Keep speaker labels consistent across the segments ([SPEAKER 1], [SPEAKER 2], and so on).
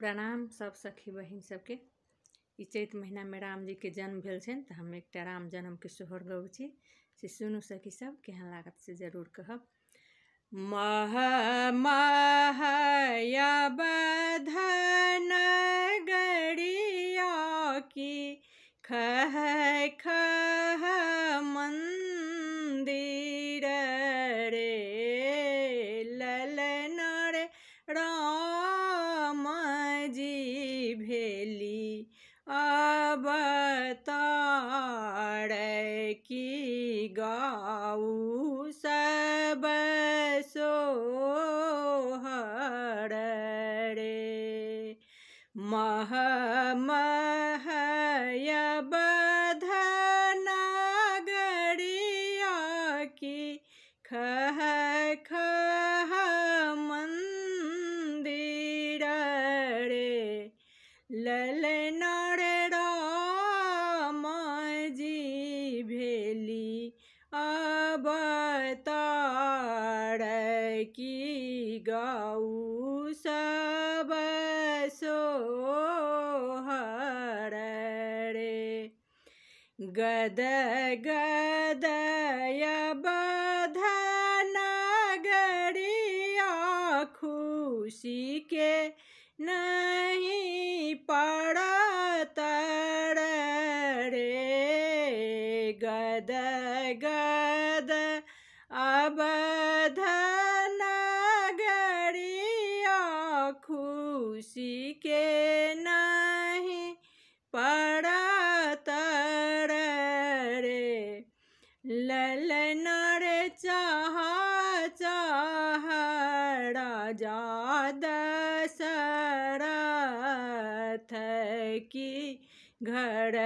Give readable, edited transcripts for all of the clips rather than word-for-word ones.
[SPEAKER 1] प्रणाम सब सखी बहिन सबके। ई चैत महीना में राम जी के जन्म भेल छन तो हम एक राम जन्म के सोहर गबै छी से सुनू सखी सब, केहन लागत से जरूर कहब। मह मह बधन गड़िया की खह खह मंदिर रे, ललन रे राम जी भेली अवतार की गाऊ सब सोहर रे। मह मह बधन गड़िया की खह खह मंदिर रे, ललन रे राम जी भेली अवतार की गाऊ सब सोहर रे। गद गद बधन गड़िया खुशी के नहीं पड़त रे, गद गद बधन गड़िया खुशी के नहीं पड़त रे, ललन रे चाह चाह राजा दशरथ की घर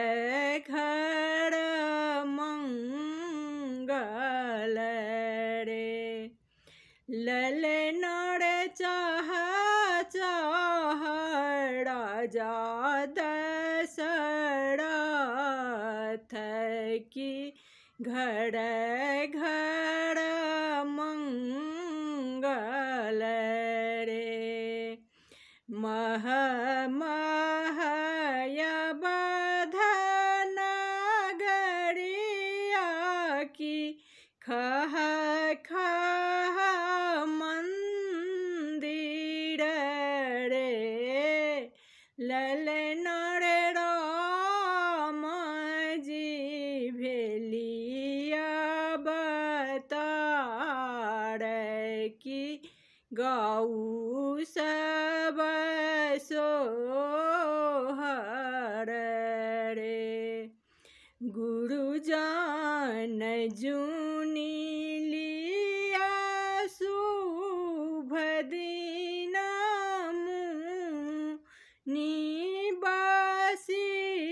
[SPEAKER 1] घर मंगल रे, ललन रे चाह चाह राजा दशरथ की घर घर मंगल रे। मह मह बधन गड़िया की खह खह मंदिर रे, ललन रे राम जी भेली अवतार की गाऊ सब सोहर रे। गुरुजन जुनी लिया शुभ दिन मुनि वशिष्ठ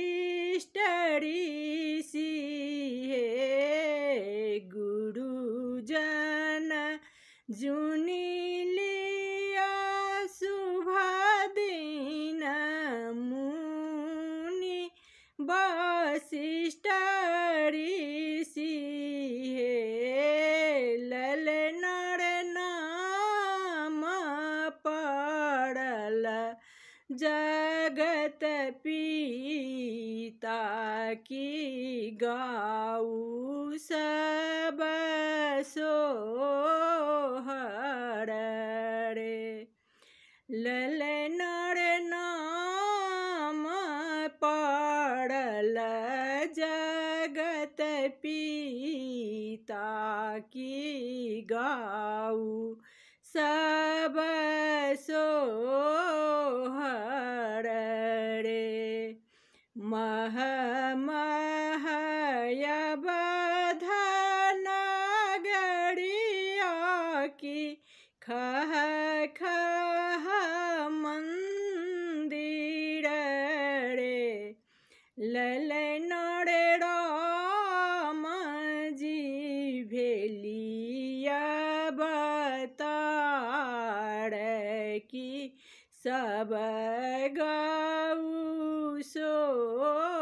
[SPEAKER 1] ऋषि हे, गुरुजन जुनी लिया शुभ दिन मुनि वशिष्ठ ऋषि हे, ललन रे नाम पड़ल जगत पिता की गाऊ सब सोहर रे, ललन रे नाम पड़ल जगत पिता की गाऊ सब सोहर रे। मह मह बधन गड़िया की खह खह मंदिर रे, ललन रे राम जी भेली अवतार की सब गाऊ सोहर